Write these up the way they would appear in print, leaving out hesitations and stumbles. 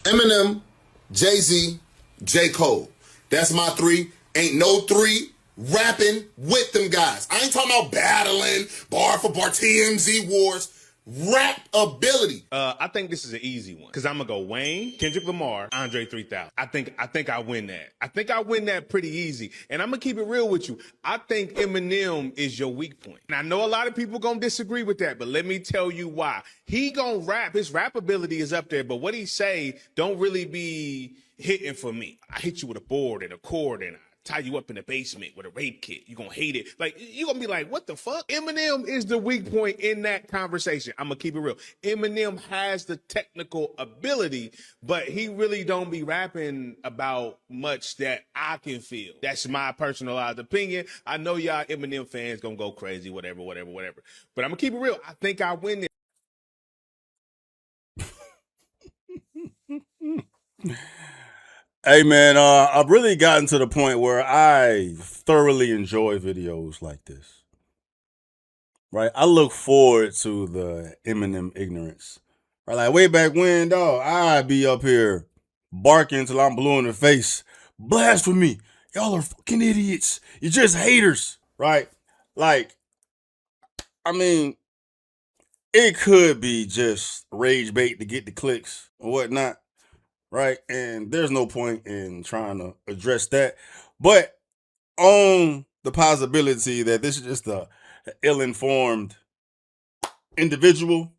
Eminem, Jay-Z, J. Cole. That's my three. Ain't no three rapping with them guys. I ain't talking about battling, bar for bar, TMZ wars. Rap ability. I think this is an easy one because I'm gonna go Wayne, Kendrick Lamar, Andre 3000. I think I win that. I think I win that pretty easy. And I'm gonna keep it real with you. I think Eminem is your weak point. And I know a lot of people gonna disagree with that, but let me tell you why. He gonna rap. His rap ability is up there, but what he say don't really be hitting for me. I hit you with a board and a cord and tie you up in the basement with a rape kit. You're going to hate it. Like, you're going to be like, what the fuck? Eminem is the weak point in that conversation. I'm going to keep it real. Eminem has the technical ability, but he really don't be rapping about much that I can feel. That's my personalized opinion. I know y'all Eminem fans going to go crazy, whatever. But I'm going to keep it real. I think I win this. Hey man, I've really gotten to the point where I thoroughly enjoy videos like this. Right? I look forward to the Eminem ignorance. Right? Like way back when, dog, I'd be up here barking till I'm blue in the face. Blasphemy. Y'all are fucking idiots. You're just haters. Right? Like, I mean, it could be just rage bait to get the clicks or whatnot. Right? And there's no point in trying to address that. But on the possibility that this is just a ill-informed individual,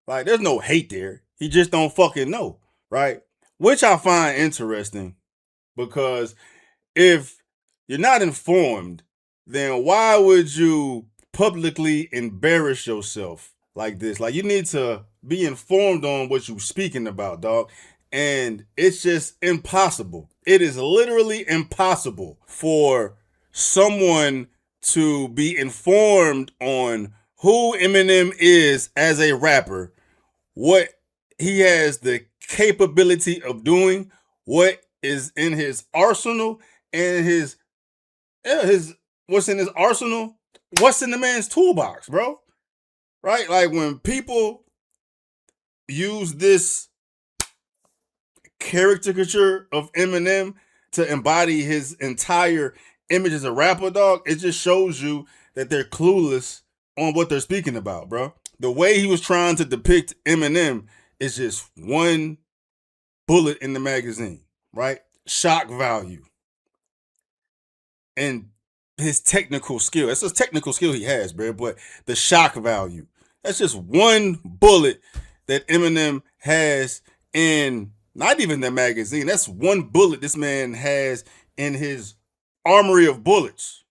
like there's no hate there. He just don't fucking know. Right? Which I find interesting because if you're not informed, then why would you publicly embarrass yourself like this? Like you need to be informed on what you're speaking about, dog. And it's just impossible. It is literally impossible for someone to be informed on who Eminem is as a rapper, what he has the capability of doing, what is in his arsenal, and his what's in his arsenal, what's in the man's toolbox, bro. Right? Like when people use this caricature of Eminem to embody his entire image as a rapper, dog, it just shows you that they're clueless on what they're speaking about, bro. The way he was trying to depict Eminem is just one bullet in the magazine, right? Shock value. And his technical skill. That's a technical skill he has, bro, but the shock value. That's just one bullet that Eminem has in not even the magazine. That's one bullet this man has in his armory of bullets.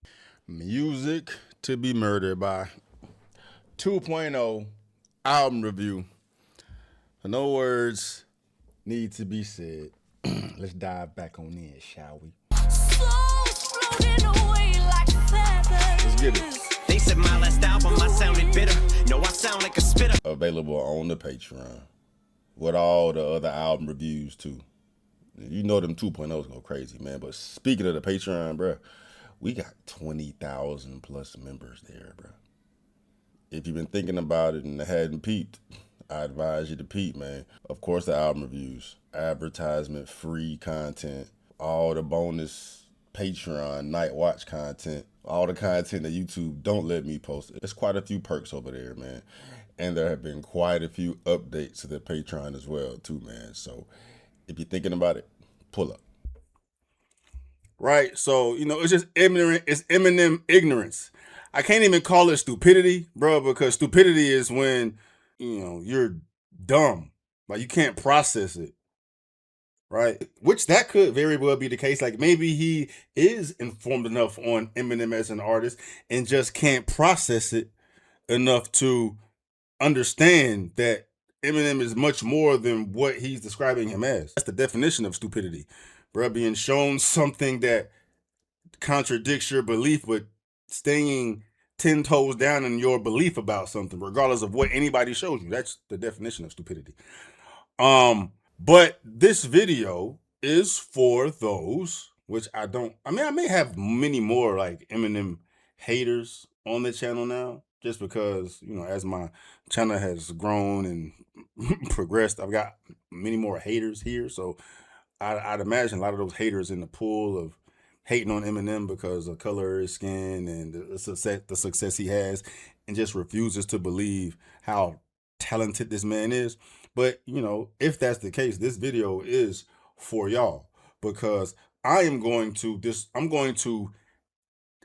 Music to be murdered by 2.0 album review. No words need to be said. Let's dive back on in, shall we? Let's get it. They said my last album, I sounded bitter. No, I sound like a spitter. Available on the Patreon with all the other album reviews too. You know them 2.0s go crazy, man. But speaking of the Patreon, bro, we got 20,000 plus members there, bro. If you've been thinking about it and hadn't peeped, I advise you to peep, man. Of course, the album reviews, advertisement, free content, all the bonus Patreon night watch content, all the content that YouTube don't let me post. There's quite a few perks over there, man. And there have been quite a few updates to the Patreon as well, too, man. So if you're thinking about it, pull up. Right? So, you know, it's just ignorant. It's Eminem ignorance. I can't even call it stupidity, bro, because stupidity is when, you know, you're dumb. Like you can't process it. Right? Which that could very well be the case. Like maybe he is informed enough on Eminem as an artist and just can't process it enough to understand that Eminem is much more than what he's describing him as. That's the definition of stupidity, bro. Being shown something that contradicts your belief, but staying 10 toes down in your belief about something, regardless of what anybody shows you. That's the definition of stupidity. But this video is for those, which I may have many more like Eminem haters on the channel now. just because, as my channel has grown and progressed, I've got many more haters here. So I'd imagine a lot of those haters in the pool of hating on Eminem because of color of his skin and the success he has, and just refuses to believe how talented this man is. But, if that's the case, this video is for y'all, because I'm going to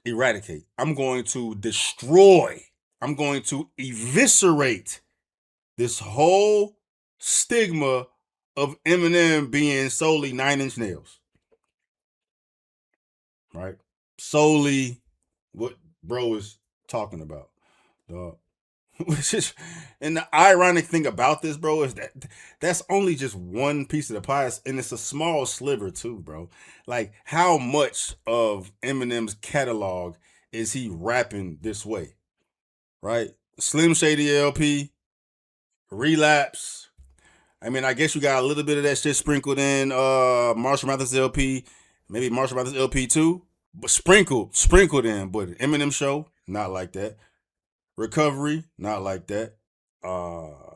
eradicate, I'm going to destroy, I'm going to eviscerate this whole stigma of Eminem being solely 9 Inch Nails. Right? Solely what bro is talking about. Dog. Which is, and the ironic thing about this, bro, is that that's only just one piece of the pie, and it's a small sliver too, bro. Like, how much of Eminem's catalog is he rapping this way? Right? Slim Shady LP, Relapse. I mean, I guess you got a little bit of that shit sprinkled in Marshall Mathers LP, maybe Marshall Mathers LP 2, but sprinkled in. But Eminem Show, not like that. Recovery, not like that.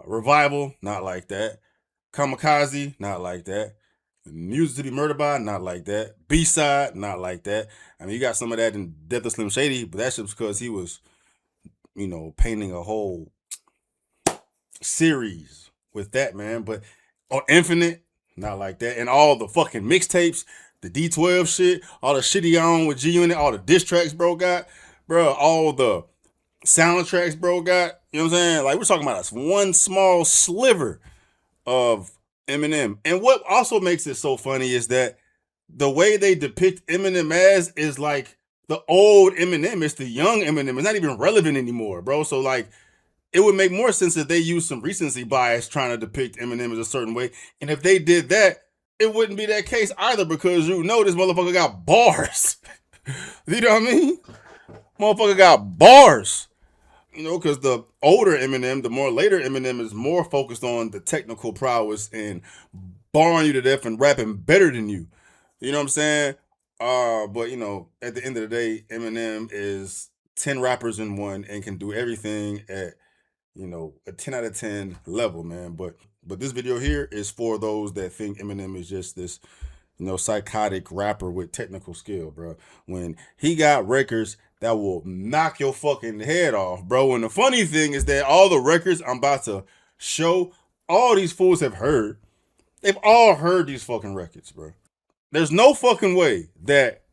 Revival, not like that. Kamikaze, not like that. Music to be Murdered By, not like that. B-Side, not like that. I mean, you got some of that in Death of Slim Shady, but that's just because he was, painting a whole series with that, man. But Infinite, not like that. And all the fucking mixtapes, the D12 shit, all the shit he on with G-Unit, all the diss tracks bro got, bro, all the soundtracks bro got, you know what I'm saying? Like, we're talking about one small sliver of Eminem. And what also makes it so funny is that the way they depict Eminem as is like the old Eminem. It's the young Eminem. It's not even relevant anymore, bro. So, like, it would make more sense if they used some recency bias trying to depict Eminem as a certain way. And if they did that, it wouldn't be that case either, because this motherfucker got bars. You know what I mean? Motherfucker got bars. Because the older Eminem, the more later Eminem is more focused on the technical prowess and barring you to death and rapping better than you. You know what I'm saying? But, at the end of the day, Eminem is 10 rappers in one and can do everything at, a 10 out of 10 level, man. But this video here is for those that think Eminem is just this, psychotic rapper with technical skill, bro. When he got records that will knock your fucking head off, bro. And the funny thing is that all the records I'm about to show, all these fools have heard. They've all heard these fucking records, bro. There's no fucking way that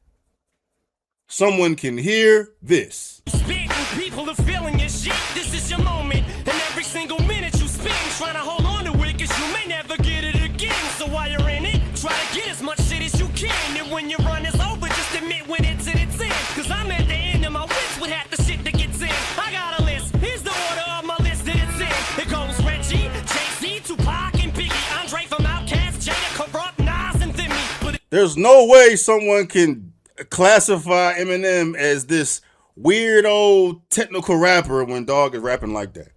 someone can hear this. Spitting, people are feeling your shit. This is your moment. And every single minute you spend trying to hold on to it, cause you may never get it again. So while you're in it, try to get as much shit as you can. And when your run is over, just admit when it's in its end. Cause I'm at the end of my wits with half the shit that gets in. I got a list. Here's the order of my list that it's in. It goes Reggie, Jay-Z, Tupac, and Biggie. Andre from Outkast, Jada, Corrupt, Nas, and Thimmy. There's no way someone can classify Eminem as this weird old technical rapper when dog is rapping like that.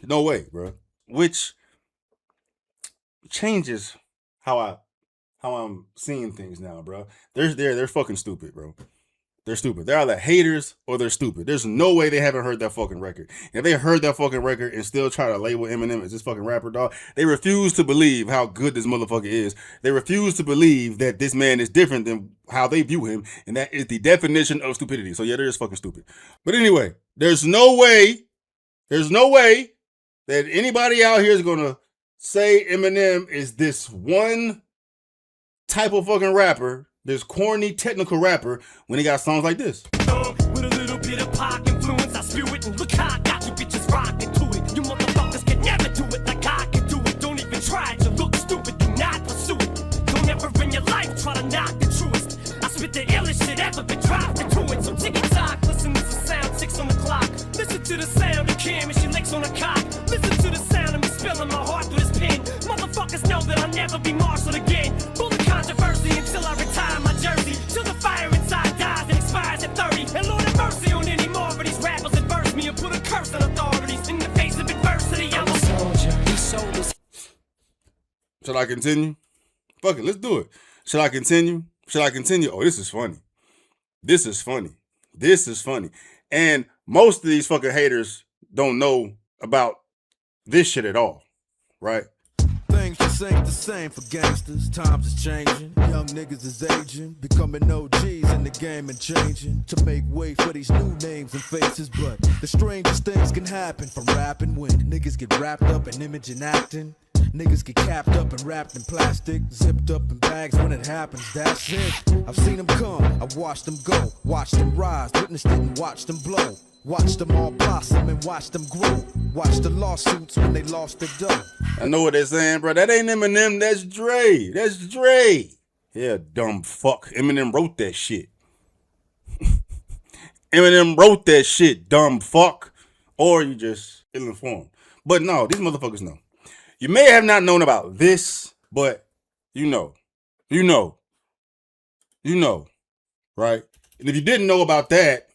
No way, bro. Which changes how I'm seeing things now, bro. They're fucking stupid, bro. They're stupid. They're either haters or they're stupid. There's no way they haven't heard that fucking record. If they heard that fucking record and still try to label Eminem as this fucking rapper, dog, they refuse to believe how good this motherfucker is. They refuse to believe that this man is different than how they view him, and that is the definition of stupidity. So yeah, they're just fucking stupid. But anyway, there's no way that anybody out here is gonna say Eminem is this one type of fucking rapper, this corny technical rapper, when he got songs like this. With a little bit of pop influence, I spew it and look how I got you bitches rocking to it. You motherfuckers can never do it like I can do it. Don't even try to look stupid, do not pursue it. Don't ever in your life try to knock the truest. I spit the illest shit ever been dropped into it. So ticky tock, listen to the sound, 6 on the clock. Listen to the sound of Kim and she licks on the cock. Listen to the sound of me spilling my heart through this pen. Motherfuckers know that I'll never be marshaled again. Full of controversy until I retire my jersey. Till the fire inside dies and expires at 30. And Lord have mercy on any more of these rappers that verse me and put a curse on authorities. In the face of adversity, I'm a soldier. He sold his. Should I continue? Fuck it, let's do it. Should I continue? Oh, this is funny. This is funny. And most of these fucking haters don't know about this shit at all, right? Things just ain't the same for gangsters. Times is changing. Young niggas is aging, becoming OGs in the game and changing to make way for these new names and faces. But the strangest things can happen from rapping when niggas get wrapped up in image and acting. Niggas get capped up and wrapped in plastic, zipped up in bags when it happens, that's it. I've seen them come, I've watched them go, watched them rise, witnessed it and watched them blow. Watch them all blossom and watch them grow. Watch the lawsuits when they lost the dough. I know what they're saying, bro. That ain't Eminem, that's Dre. That's Dre. Yeah, dumb fuck. Eminem wrote that shit. Eminem wrote that shit, dumb fuck. Or you just ill-informed. But no, these motherfuckers know. You may have not known about this, but you know. You know. You know. Right? And if you didn't know about that,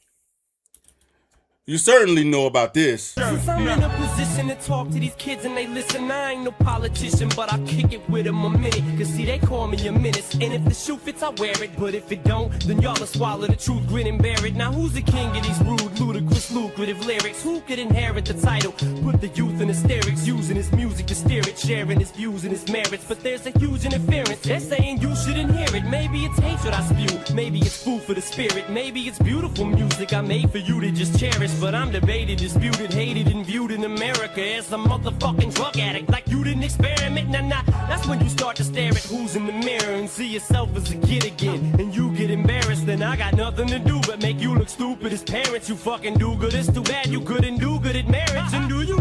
you certainly know about this. Since I'm in a position to talk to these kids and they listen, I ain't no politician, but I kick it with them a minute. Cause see, they call me a menace. And if the shoe fits, I wear it. But if it don't, then y'all will swallow the truth, grin and bear it. Now who's the king of these rude, ludicrous, lucrative lyrics? Who could inherit the title? Put the youth in hysterics, using his music to steer it, sharing his views and his merits. But there's a huge interference. They're saying you shouldn't hear it. Maybe it's hatred I spew. Maybe it's food for the spirit. Maybe it's beautiful music I made for you to just cherish. But I'm debated, disputed, hated, and viewed in America as a motherfucking drug addict. Like you didn't experiment, nah. That's when you start to stare at who's in the mirror and see yourself as a kid again. And you get embarrassed, then I got nothing to do but make you look stupid as parents. You fucking do good, it's too bad you couldn't do good at marriage. And do you?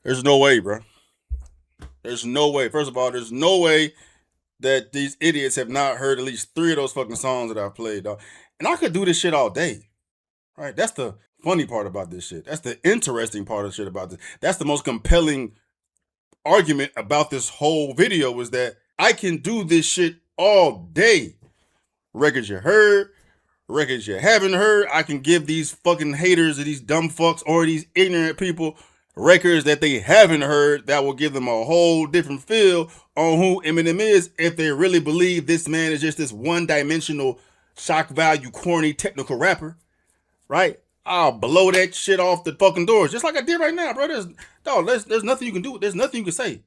There's no way, bro. There's no way. First of all, there's no way that these idiots have not heard at least 3 of those fucking songs that I've played, dog. And I could do this shit all day. Right? That's the funny part about this shit. That's the interesting part of the shit about this. That's the most compelling argument about this whole video is that I can do this shit all day. Records you heard, records you haven't heard. I can give these fucking haters or these dumb fucks or these ignorant people records that they haven't heard that will give them a whole different feel on who Eminem is if they really believe this man is just this one-dimensional, shock value, corny, technical rapper. Right? I'll blow that shit off the fucking doors. Just like I did right now, bro. There's nothing you can do. There's nothing you can say.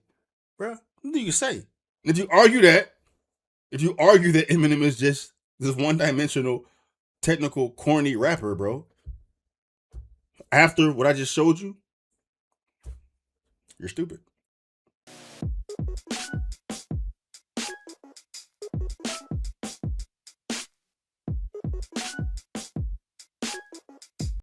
Bro. Nothing you can say. And if you argue that Eminem is just this one-dimensional, technical, corny rapper, bro, after what I just showed you, you're stupid.